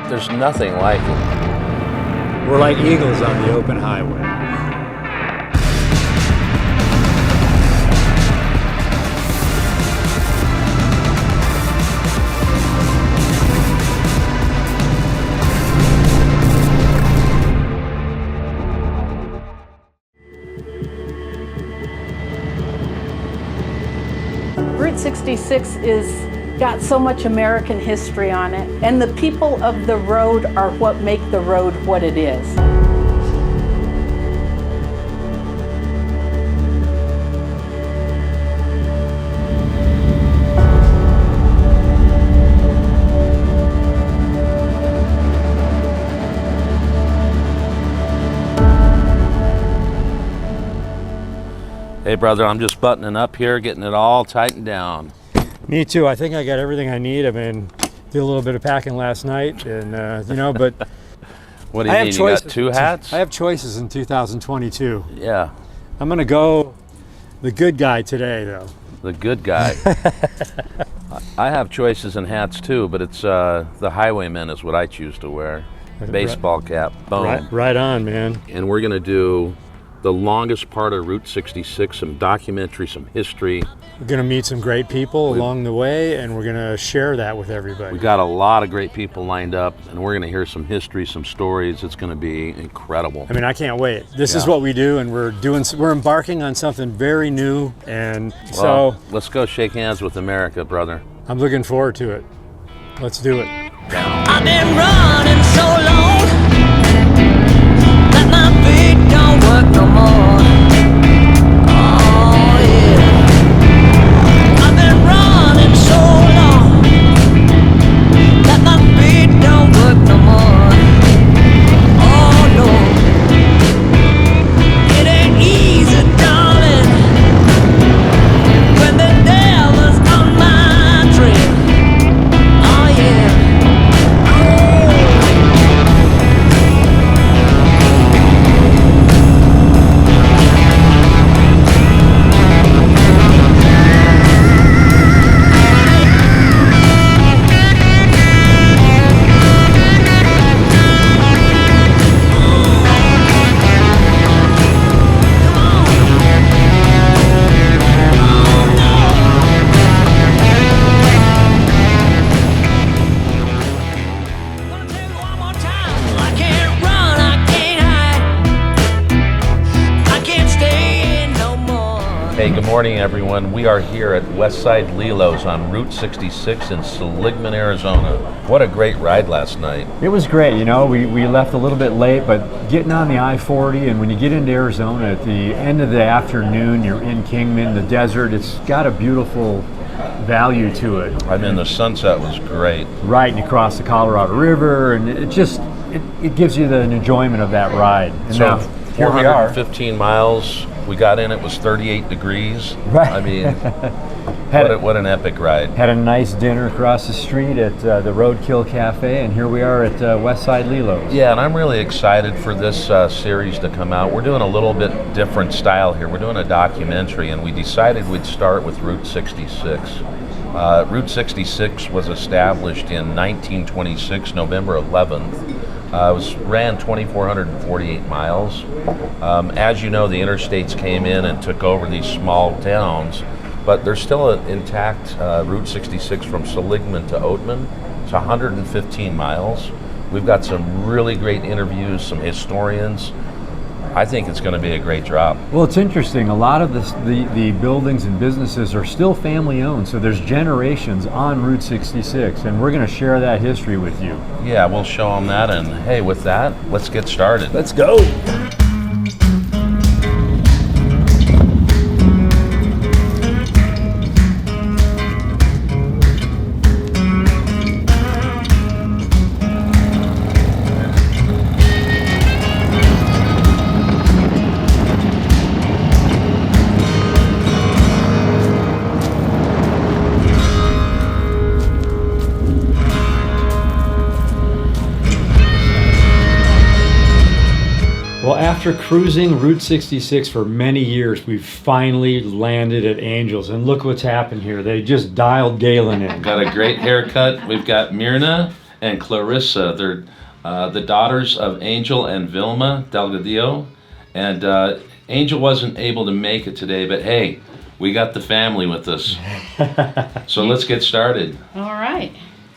There's nothing like it. We're like eagles on the open highway. Route 66 is got so much American history on it, and the people of the road are what make the road what it is. Hey brother, I'm just buttoning up here, getting it all tightened down. Me too. I think I got everything I need. I mean, did a little bit of packing last night, and you know, but What do you mean? You got two hats? I have choices in 2022. Yeah. I'm gonna go the good guy today, though. The good guy. I have choices in hats too, but it's the highwayman is what I choose to wear. Baseball cap. Boom. Right on, man. And we're gonna do the longest part of Route 66, some documentary, some history. We're gonna meet some great people along the way, and we're gonna share that with everybody. We got a lot of great people lined up, and we're gonna hear some history, some stories. It's gonna be incredible. I mean, I can't wait. This is what we do, and we're embarking on something very new, and so let's go shake hands with America, brother. I'm looking forward to it. Let's do it. I've been running so long that my feet don't work no more. Oh yeah. I've been running so long that my feet don't work no more. Oh no. It ain't easy, darling, when the devil's on my trail. Oh yeah. Hey, good morning, everyone. We are here at Westside Lilo's on Route 66 in Seligman, Arizona. What a great ride last night. It was great. You know, we left a little bit late, but getting on the I-40, and when you get into Arizona at the end of the afternoon, you're in Kingman, the desert. It's got a beautiful value to it. I mean, the sunset was great. Right, and you cross the Colorado River, and it just it gives you the enjoyment of that ride. And So now, here we are. 415 miles. We got in, it was 38 degrees. Right. I mean, what an epic ride. Had a nice dinner across the street at the Roadkill Cafe, and here we are at Westside Lilo's. Yeah, and I'm really excited for this series to come out. We're doing a little bit different style here. We're doing a documentary, and we decided we'd start with Route 66. Route 66 was established in 1926, November 11th. It ran 2,448 miles. As you know, the interstates came in and took over these small towns, but there's still an intact Route 66 from Seligman to Oatman. It's 115 miles. We've got some really great interviews, some historians. I think it's going to be a great drop. Well, it's interesting. A lot of the buildings and businesses are still family owned, so there's generations on Route 66, and we're going to share that history with you. Yeah, we'll show them that, and hey, with that, let's get started. Let's go. Well, after cruising Route 66 for many years, we've finally landed at Angel's, and look what's happened here. They just dialed Galen in. Got a great haircut. We've got Mirna and Clarissa. They're the daughters of Angel and Vilma Delgadillo. And Angel wasn't able to make it today, but hey, we got the family with us. So let's get started. All right.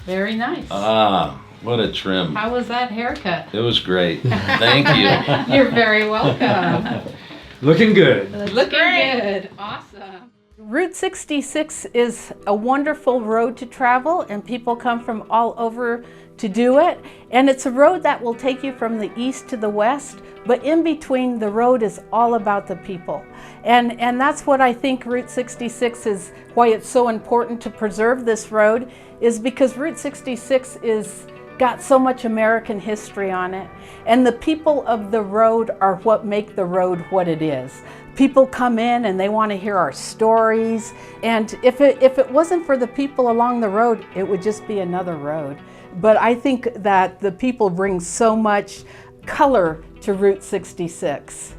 Very nice. Ah, what a trim. How was that haircut? It was great. Thank you. You're very welcome. Looking good. Looking good. Awesome. Route 66 is a wonderful road to travel, and people come from all over to do it. And it's a road that will take you from the east to the west, but in between, the road is all about the people. And that's what I think Route 66 is, why it's so important to preserve this road, is because Route 66 is got so much American history on it. And the people of the road are what make the road what it is. People come in and they want to hear our stories. And if it wasn't for the people along the road, it would just be another road. But I think that the people bring so much color to Route 66.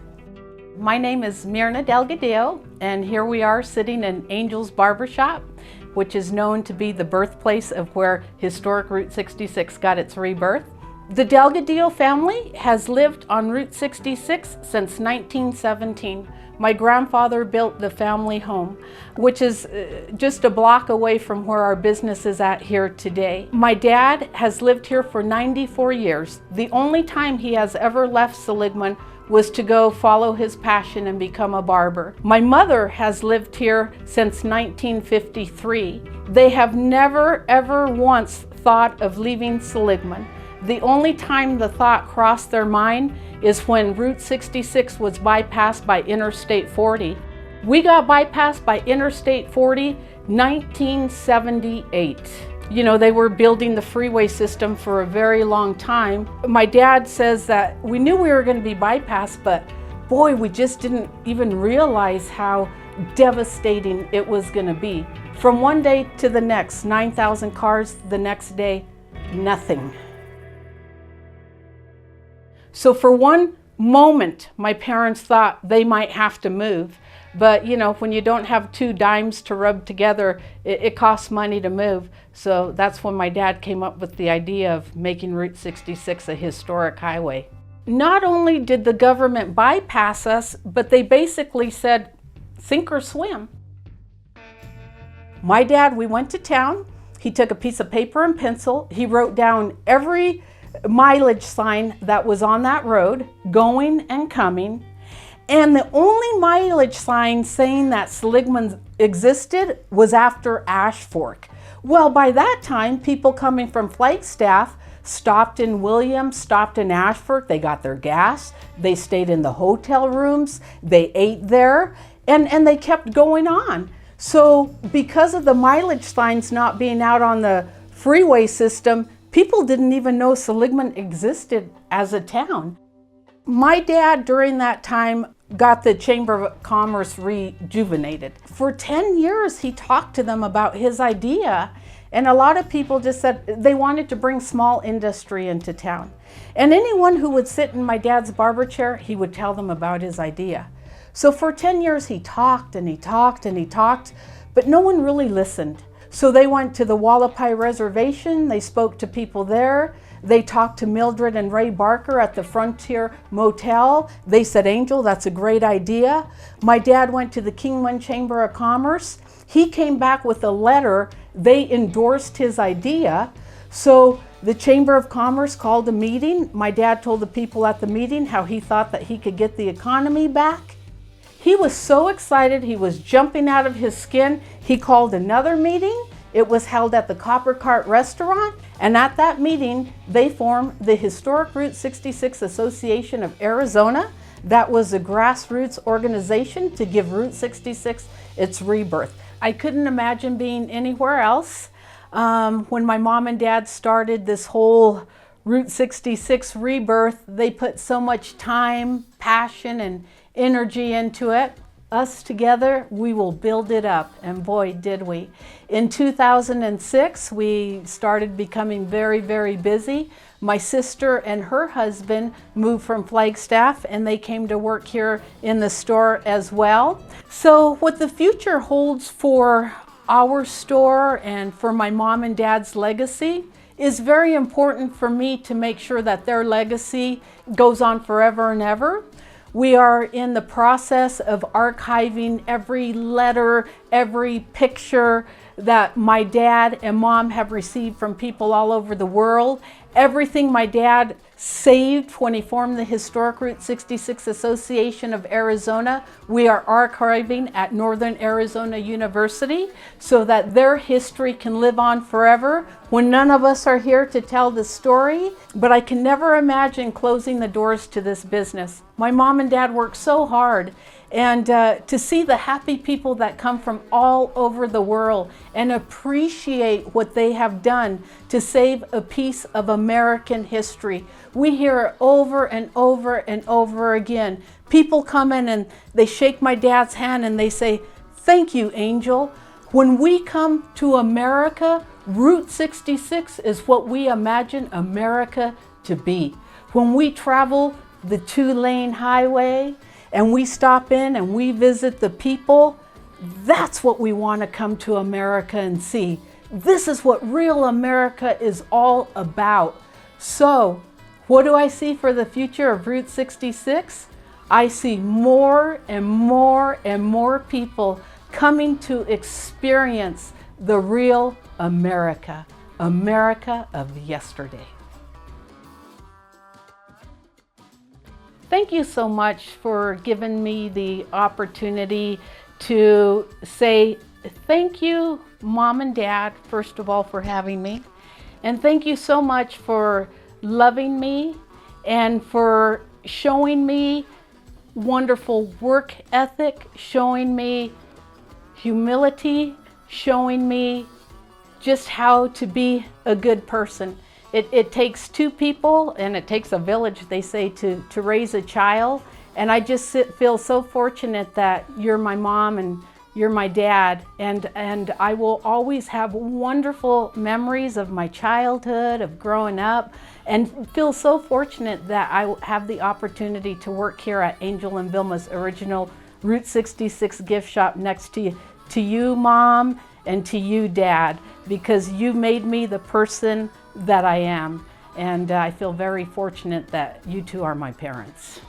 My name is Mirna Delgadillo, and here we are sitting in Angel's Barbershop, which is known to be the birthplace of where historic Route 66 got its rebirth. The Delgadillo family has lived on Route 66 since 1917. My grandfather built the family home, which is just a block away from where our business is at here today. My dad has lived here for 94 years. The only time he has ever left Seligman was to go follow his passion and become a barber. My mother has lived here since 1953. They have never ever once thought of leaving Seligman. The only time the thought crossed their mind is when Route 66 was bypassed by Interstate 40. We got bypassed by Interstate 40 1978. You know, they were building the freeway system for a very long time. My dad says that we knew we were going to be bypassed, but boy, we just didn't even realize how devastating it was going to be. From one day to the next, 9,000 cars, the next day, nothing. So for one moment, my parents thought they might have to move. But you know, when you don't have two dimes to rub together, it costs money to move. So that's when my dad came up with the idea of making Route 66 a historic highway. Not only did the government bypass us, but they basically said, sink or swim. My dad, we went to town. He took a piece of paper and pencil. He wrote down every mileage sign that was on that road, going and coming. And the only mileage sign saying that Seligman existed was after Ash Fork. Well, by that time, people coming from Flagstaff stopped in Williams, stopped in Ash Fork. They got their gas. They stayed in the hotel rooms. They ate there, and they kept going on. So because of the mileage signs not being out on the freeway system, people didn't even know Seligman existed as a town. My dad, during that time, got the Chamber of Commerce rejuvenated. For 10 years, he talked to them about his idea, and a lot of people just said they wanted to bring small industry into town. And anyone who would sit in my dad's barber chair, he would tell them about his idea. So for 10 years, he talked and he talked and he talked, but no one really listened. So they went to the Wallapai Reservation, they spoke to people there, they talked to Mildred and Ray Barker at the Frontier Motel. They said, Angel, that's a great idea. My dad went to the Kingman Chamber of Commerce. He came back with a letter. They endorsed his idea. So the Chamber of Commerce called a meeting. My dad told the people at the meeting how he thought that he could get the economy back. He was so excited, he was jumping out of his skin. He called another meeting. It was held at the Copper Cart Restaurant, and at that meeting, they formed the Historic Route 66 Association of Arizona. That was a grassroots organization to give Route 66 its rebirth. I couldn't imagine being anywhere else. When my mom and dad started this whole Route 66 rebirth, they put so much time, passion, and energy into it. Us together, we will build it up, and boy, did we. In 2006, we started becoming very, very busy. My sister and her husband moved from Flagstaff, and they came to work here in the store as well. So what the future holds for our store and for my mom and dad's legacy is very important for me to make sure that their legacy goes on forever and ever. We are in the process of archiving every letter, every picture that my dad and mom have received from people all over the world. Everything my dad saved when he formed the historic Route 66 Association of Arizona, we are archiving at Northern Arizona University so that their history can live on forever when none of us are here to tell the story. But I can never imagine closing the doors to this business. My mom and dad worked so hard, and to see the happy people that come from all over the world and appreciate what they have done to save a piece of American history. We hear it over and over and over again. People come in and they shake my dad's hand and they say, "Thank you, Angel." When we come to America, Route 66 is what we imagine America to be. When we travel the 2-lane highway and we stop in and we visit the people, that's what we want to come to America and see. This is what real America is all about. So, what do I see for the future of Route 66? I see more and more and more people coming to experience the real America, America of yesterday. Thank you so much for giving me the opportunity to say thank you, Mom and Dad, first of all, for having me. And thank you so much for loving me and for showing me wonderful work ethic, showing me humility, showing me just how to be a good person. It takes two people and it takes a village, they say, to raise a child. And I just feel so fortunate that you're my mom and you're my dad. And I will always have wonderful memories of my childhood, of growing up, and feel so fortunate that I have the opportunity to work here at Angel and Vilma's original Route 66 gift shop next to you, Mom, and to you, Dad, because you made me the person that I am. And I feel very fortunate that you two are my parents.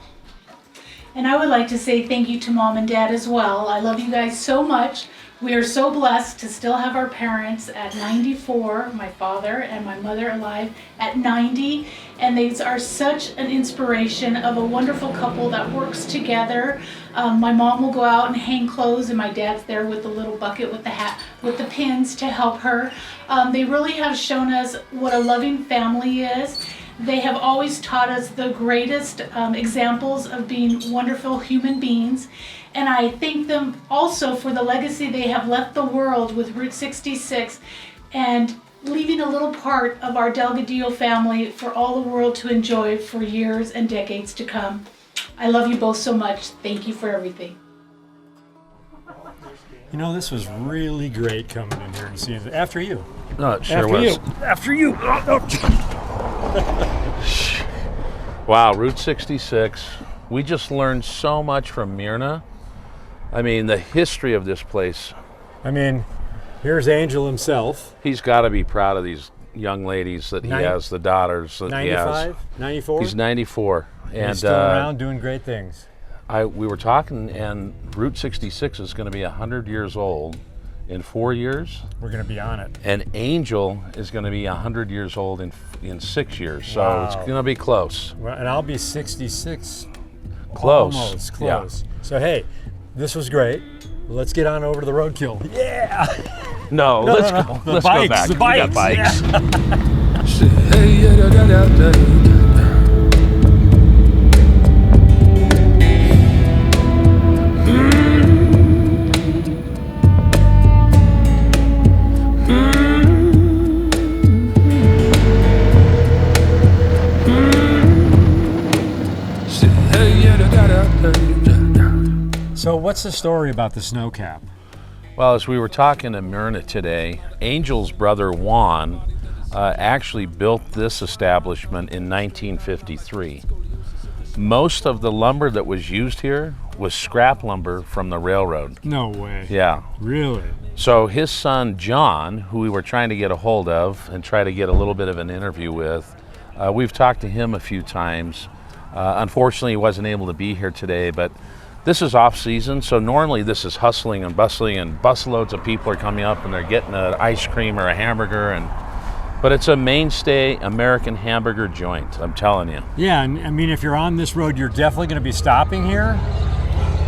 And I would like to say thank you to Mom and Dad as well. I love you guys so much. We are so blessed to still have our parents at 94, my father and my mother alive at 90. And they are such an inspiration of a wonderful couple that works together. My mom will go out and hang clothes and my dad's there with the little bucket with the hat, with the pins to help her. They really have shown us what a loving family is. They have always taught us the greatest examples of being wonderful human beings. And I thank them also for the legacy they have left the world with Route 66 and leaving a little part of our Delgadillo family for all the world to enjoy for years and decades to come. I love you both so much. Thank you for everything. You know, this was really great coming in here and seeing it. After you. No, it sure After was. you. After you. Wow, Route 66. We just learned so much from Mirna. I mean, the history of this place. I mean, here's Angel himself. He's got to be proud of these young ladies that he has, the daughters that he has. 95, 94? He's 94. And he's still around doing great things. We were talking, and Route 66 is going to be 100 years old in 4 years. We're going to be on it. And Angel is going to be 100 years old in 6 years. So Wow. it's going to be close. Well, and I'll be 66. Close. Almost close. Yeah. So, hey, this was great. Let's get on over to the roadkill. Yeah! No, let's go. The Let's bikes, go back. the We got bikes, bikes. So what's the story about the snow cap? Well, as we were talking to Mirna today, Angel's brother Juan actually built this establishment in 1953. Most of the lumber that was used here was scrap lumber from the railroad. No way. Yeah. Really? So his son, John, who we were trying to get a hold of and try to get a little bit of an interview with, we've talked to him a few times. Unfortunately, he wasn't able to be here today, but this is off season, so normally this is hustling and bustling, and busloads of people are coming up and they're getting an ice cream or a hamburger, but it's a mainstay American hamburger joint, I'm telling you. Yeah, and I mean, if you're on this road, you're definitely going to be stopping here.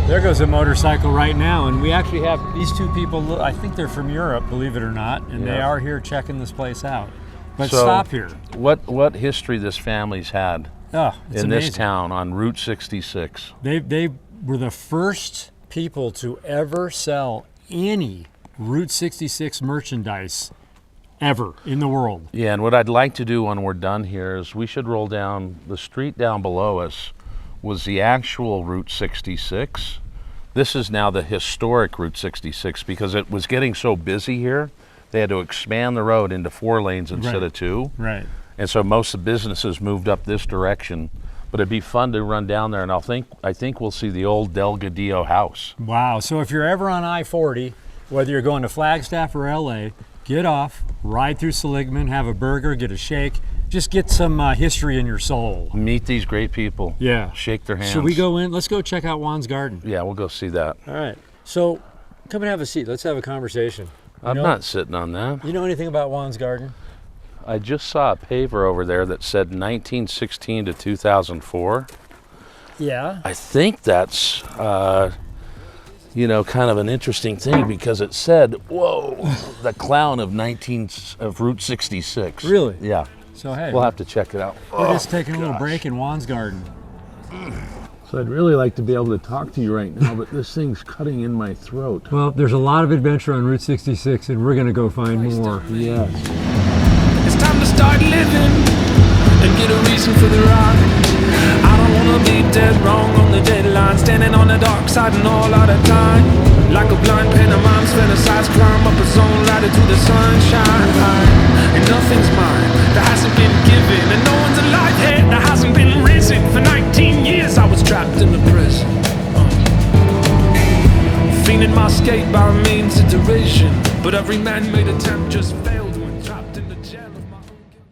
There goes a motorcycle right now, and we actually have these two people, I think they're from Europe, believe it or not, and they are here checking this place out. But So, stop here. What history this family's had It's in amazing. this town on Route 66. They were the first people to ever sell any Route 66 merchandise ever in the world. Yeah, and what I'd like to do when we're done here is we should roll down the street down below us was the actual Route 66. This is now the historic Route 66 because it was getting so busy here. They had to expand the road into 4 lanes instead of 2. Right. And so most of the businesses moved up this direction. But it'd be fun to run down there, and I think we'll see the old Delgadillo house. Wow. So if you're ever on I-40, whether you're going to Flagstaff or LA, get off, ride through Seligman, have a burger, get a shake, just get some history in your soul. Meet these great people. Yeah. Shake their hands. Should we go in? Let's go check out Juan's garden. Yeah, we'll go see that. All right. So come and have a seat. Let's have a conversation. I'm not sitting on that. You know anything about Juan's garden? I just saw a paver over there that said 1916 to 2004. Yeah. I think that's, you know, kind of an interesting thing because it said, whoa, the clown of Route 66. Really? Yeah. So hey, We'll have to check it out. we're just taking a little break in Juan's garden. So I'd really like to be able to talk to you right now, but this thing's cutting in my throat. Well, there's a lot of adventure on Route 66, and we're going to go find more. Yes. It's time to start living and get a reason for the ride. I don't wanna be dead wrong on the deadline, standing on the dark side and all out of time. Like a blind pantomime, fantasize, climb up a zone ladder to the sunshine. And nothing's mine that hasn't been given, and no one's alive yet that hasn't been risen. For 19 years I was trapped in the prison, feeling my escape by means of derision. But every man-made attempt just failed when trapped in the jail of my own guilt.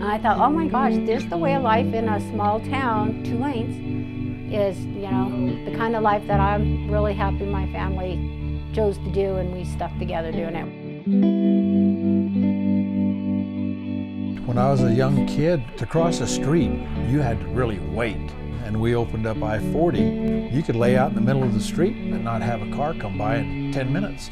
I thought, oh my gosh, this is the way of life in a small town, 2 lanes, is, you know, the kind of life that I'm really happy my family chose to do, and we stuck together doing it. When I was a young kid, to cross the street, you had to really wait. And we opened up I-40. You could lay out in the middle of the street and not have a car come by in 10 minutes.